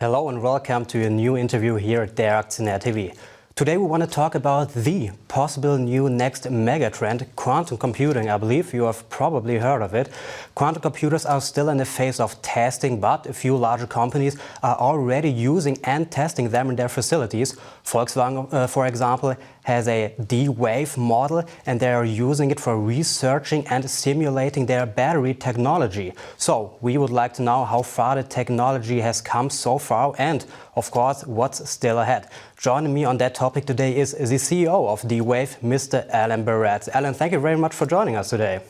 Hello and welcome to a new interview here at der Aktionär TV. Today we want to talk about the possible new next megatrend, quantum computing. I believe you have probably heard of it. Quantum computers are still in the phase of testing, but a few larger companies are already using and testing them in their facilities. Volkswagen, for example, has a D-Wave model and they are using it for researching and simulating their battery technology. So we would like to know how far the technology has come so far and, of course, what's still ahead. Joining me on that topic today is the CEO of D-Wave, Mr. Alan Baratz. Alan, thank you very much for joining us today.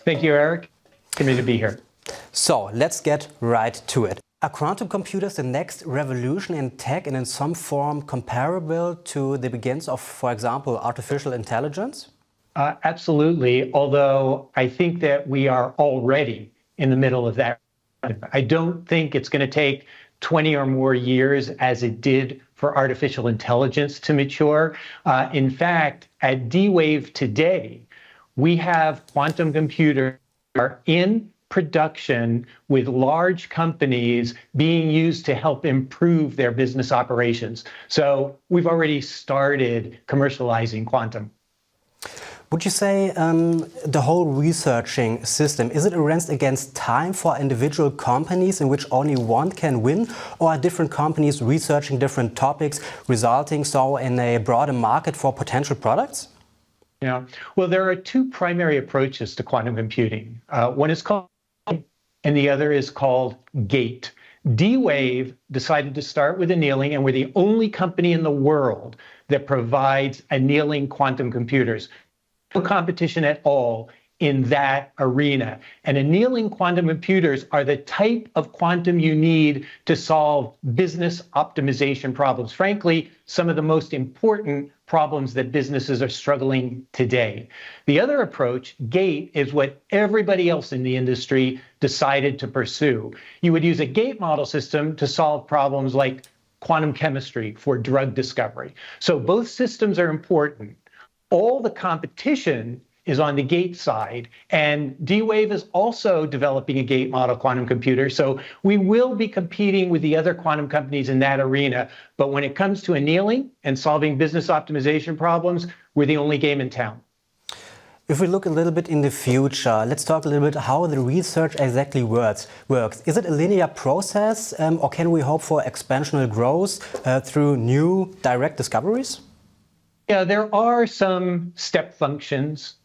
Thank you, Eric. Happy to be here. So let's get right to it. Are quantum computers the next revolution in tech and in some form comparable to the beginnings of, for example, artificial intelligence? Absolutely, although I think that we are already in the middle of that. I don't think it's going to take 20 or more years as it did for artificial intelligence to mature. In fact, at D-Wave today, we have quantum computers in production with large companies being used to help improve their business operations. So we've already started commercializing quantum. Would you say the whole researching system, is it a race against time for individual companies in which only one can win, or are different companies researching different topics, resulting so in a broader market for potential products? Yeah, well, there are two primary approaches to quantum computing. One is called and the other is called gate. D-Wave decided to start with annealing, and we're the only company in the world that provides annealing quantum computers. No competition at all in that arena. And annealing quantum computers are the type of quantum you need to solve business optimization problems. Frankly, some of the most important problems that businesses are struggling today. The other approach, gate, is what everybody else in the industry decided to pursue. You would use a gate model system to solve problems like quantum chemistry for drug discovery. So both systems are important. All the competition is on the gate side, and D-Wave is also developing a gate model quantum computer. So we will be competing with the other quantum companies in that arena. But when it comes to annealing and solving business optimization problems, we're the only game in town. If we look a little bit in the future, let's talk a little bit how the research exactly works. Is it a linear process, or can we hope for exponential growth through new direct discoveries? Yeah, there are some step functions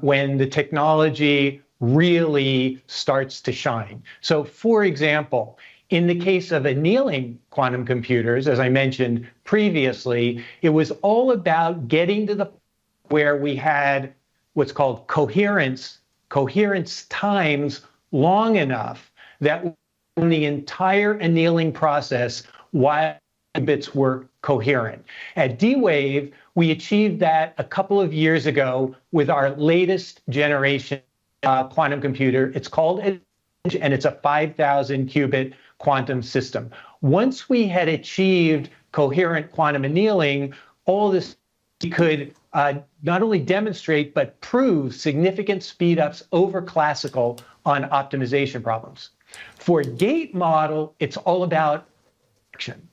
when the technology really starts to shine. So, for example, in the case of annealing quantum computers, as I mentioned previously, it was all about getting to the point where we had what's called coherence times long enough that in the entire annealing process, while bits were coherent. At D-Wave, we achieved that a couple of years ago with our latest generation quantum computer. It's called Edge, and it's a 5,000 qubit quantum system. Once we had achieved coherent quantum annealing, all this could not only demonstrate but prove significant speedups over classical on optimization problems. For gate model, it's all about action.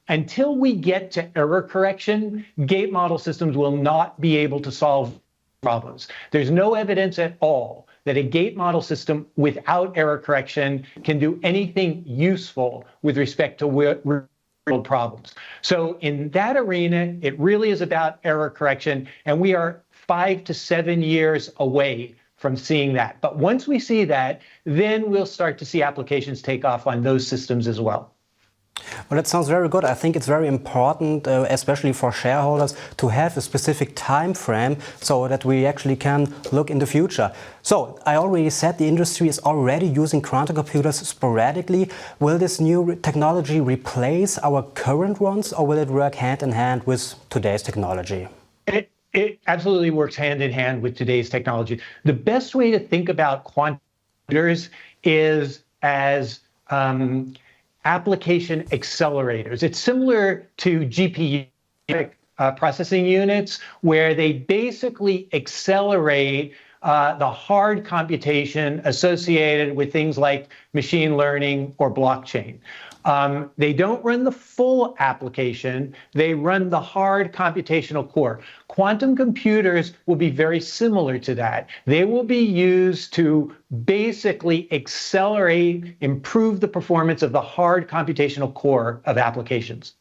Until we get to error correction, gate model systems will not be able to solve problems. There's no evidence at all that a gate model system without error correction can do anything useful with respect to real problems. So in that arena, it really is about error correction, and we are 5 to 7 years away from seeing that. But once we see that, then we'll start to see applications take off on those systems as well. Well, that sounds very good. I think it's very important, especially for shareholders, to have a specific time frame so that we actually can look in the future. So, I already said the industry is already using quantum computers sporadically. Will this new technology replace our current ones, or will it work hand in hand with today's technology? It absolutely works hand in hand with today's technology. The best way to think about quantum computers is as application accelerators. It's similar to GPU processing units, where they basically accelerate the hard computation associated with things like machine learning or blockchain. They don't run the full application, they run the hard computational core. Quantum computers will be very similar to that. They will be used to basically accelerate, improve the performance of the hard computational core of applications.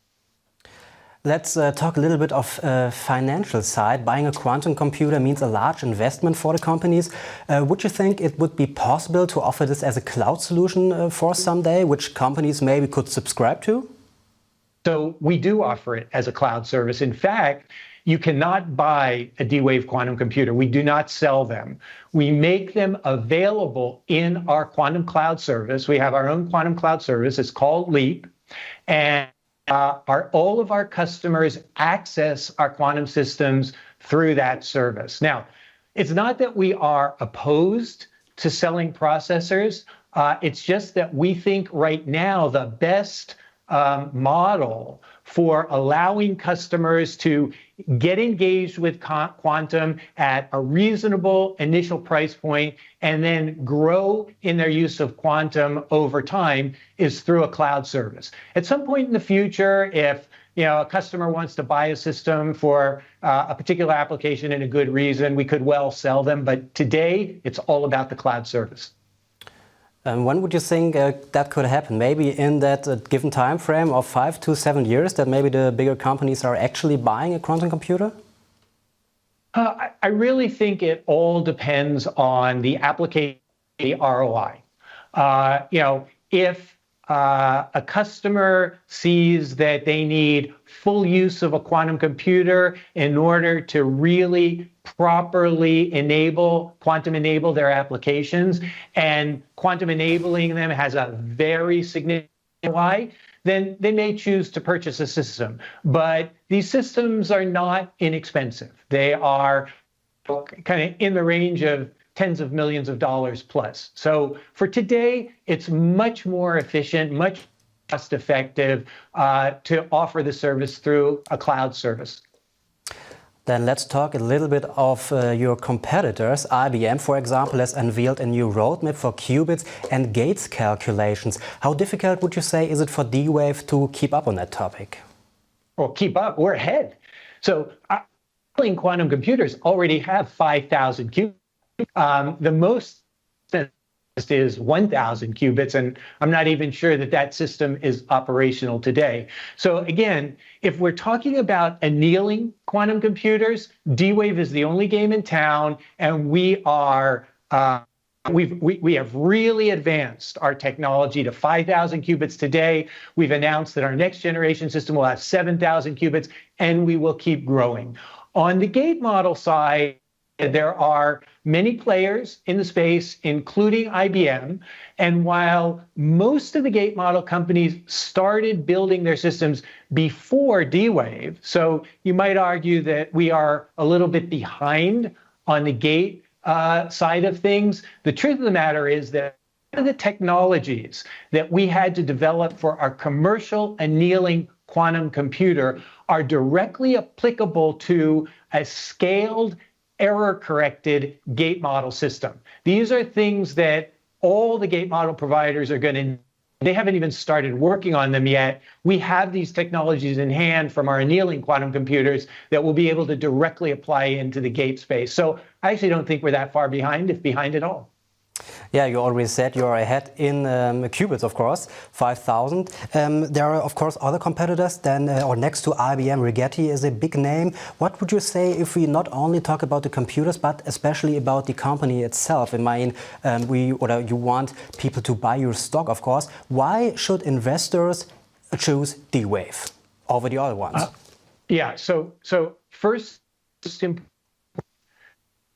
Let's talk a little bit of financial side. Buying a quantum computer means a large investment for the companies. Would you think it would be possible to offer this as a cloud solution for someday, which companies maybe could subscribe to? So we do offer it as a cloud service. In fact, you cannot buy a D-Wave quantum computer. We do not sell them. We make them available in our quantum cloud service. We have our own quantum cloud service. It's called Leap. And all of our customers access our quantum systems through that service. Now, it's not that we are opposed to selling processors. It's just that we think right now the best model for allowing customers to get engaged with quantum at a reasonable initial price point and then grow in their use of quantum over time is through a cloud service. At some point in the future, if a customer wants to buy a system for a particular application and a good reason, we could well sell them. But today, it's all about the cloud service. When would you think that could happen? Maybe in that given time frame of 5 to 7 years, that maybe the bigger companies are actually buying a quantum computer? I really think it all depends on the application, the ROI. If a customer sees that they need full use of a quantum computer in order to really properly quantum enable their applications, and quantum enabling them has a very significant ROI, then they may choose to purchase a system. But these systems are not inexpensive. They are kind of in the range of tens of millions of dollars plus. So for today, it's much more efficient, much cost effective to offer the service through a cloud service. Then let's talk a little bit of your competitors. IBM, for example, has unveiled a new roadmap for qubits and gates calculations. How difficult would you say is it for D-Wave to keep up on that topic? Well, keep up, we're ahead. So quantum computers already have 5,000 qubits. The most is 1,000 qubits, and I'm not even sure that that system is operational today. So again, if we're talking about annealing quantum computers, D-Wave is the only game in town, and we are we have really advanced our technology to 5,000 qubits today. We've announced that our next generation system will have 7,000 qubits, and we will keep growing. On the gate model side, there are many players in the space, including IBM. And while most of the gate model companies started building their systems before D-Wave, so you might argue that we are a little bit behind on the gate side of things, the truth of the matter is that the technologies that we had to develop for our commercial annealing quantum computer are directly applicable to a scaled error-corrected gate model system. These are things that all the gate model providers are going to, they haven't even started working on them yet. We have these technologies in hand from our annealing quantum computers that will be able to directly apply into the gate space. So I actually don't think we're that far behind, if behind at all. Yeah, you already said you're ahead in qubits, of course, 5,000. There are, of course, other competitors. Then, or next to IBM, Rigetti is a big name. What would you say if we not only talk about the computers, but especially about the company itself? I mean, you want people to buy your stock, of course. Why should investors choose D-Wave over the other ones? So first,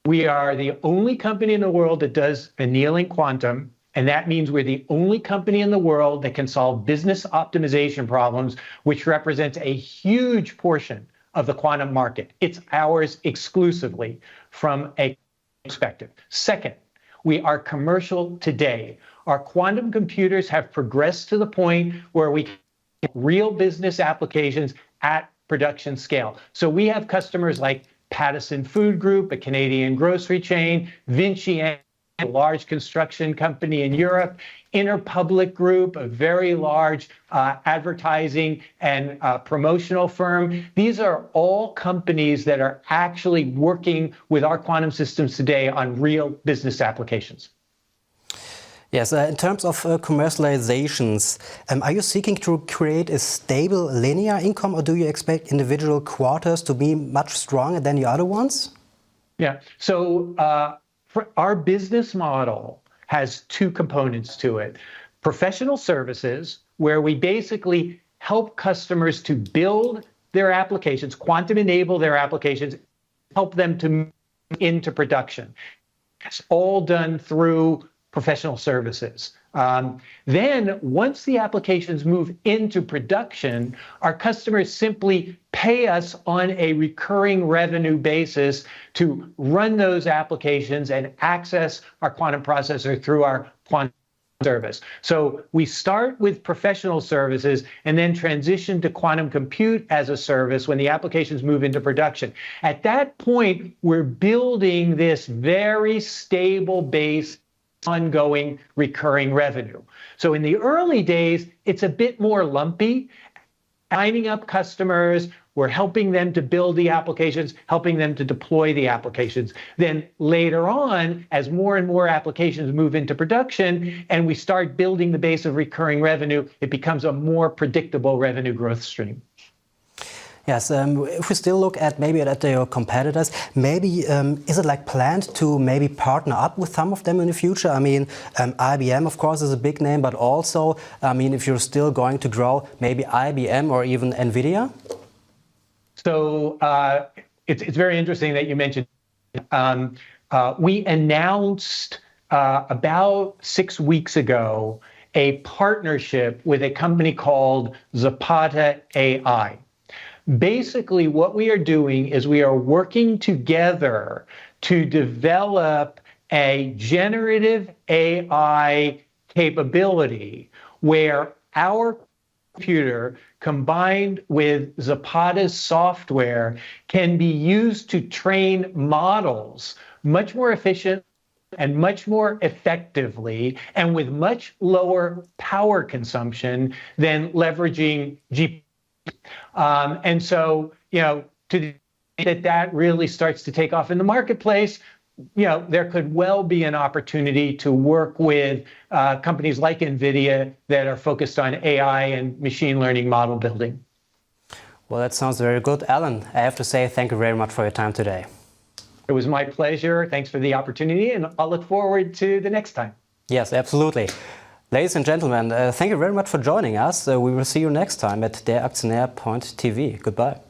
we are the only company in the world that does annealing quantum, and that means we're the only company in the world that can solve business optimization problems, which represents a huge portion of the quantum market. It's ours exclusively from a perspective. Second, we are commercial today. Our quantum computers have progressed to the point where we can get real business applications at production scale. So we have customers like Pattison Food Group, a Canadian grocery chain, Vinci a large construction company in Europe, Interpublic Group, a very large advertising and promotional firm. These are all companies that are actually working with our quantum systems today on real business applications. Yes, in terms of commercializations, are you seeking to create a stable linear income, or do you expect individual quarters to be much stronger than the other ones? Yeah, so our business model has two components to it. Professional services, where we basically help customers to build their applications, quantum enable their applications, help them to move into production. It's all done through professional services. Then once the applications move into production, our customers simply pay us on a recurring revenue basis to run those applications and access our quantum processor through our quantum service. So we start with professional services and then transition to quantum compute as a service when the applications move into production. At that point, we're building this very stable base, ongoing recurring revenue. So in the early days, it's a bit more lumpy. Signing up customers, we're helping them to build the applications, helping them to deploy the applications. Then later on, as more and more applications move into production and we start building the base of recurring revenue, it becomes a more predictable revenue growth stream. Yes, if we still look at maybe at your competitors, maybe is it like planned to maybe partner up with some of them in the future? I mean, IBM, of course, is a big name, but also, I mean, if you're still going to grow, maybe IBM or even NVIDIA? So it's very interesting that you mentioned. We announced about 6 weeks ago a partnership with a company called Zapata AI. Basically, what we are doing is we are working together to develop a generative AI capability where our computer combined with Zapata's software can be used to train models much more efficient and much more effectively and with much lower power consumption than leveraging GPU. And so, to that really starts to take off in the marketplace, there could well be an opportunity to work with companies like NVIDIA that are focused on AI and machine learning model building. Well, that sounds very good. Alan, I have to say thank you very much for your time today. It was my pleasure. Thanks for the opportunity, and I'll look forward to the next time. Yes, absolutely. Ladies and gentlemen, thank you very much for joining us. We will see you next time at der Aktionär.tv. Goodbye.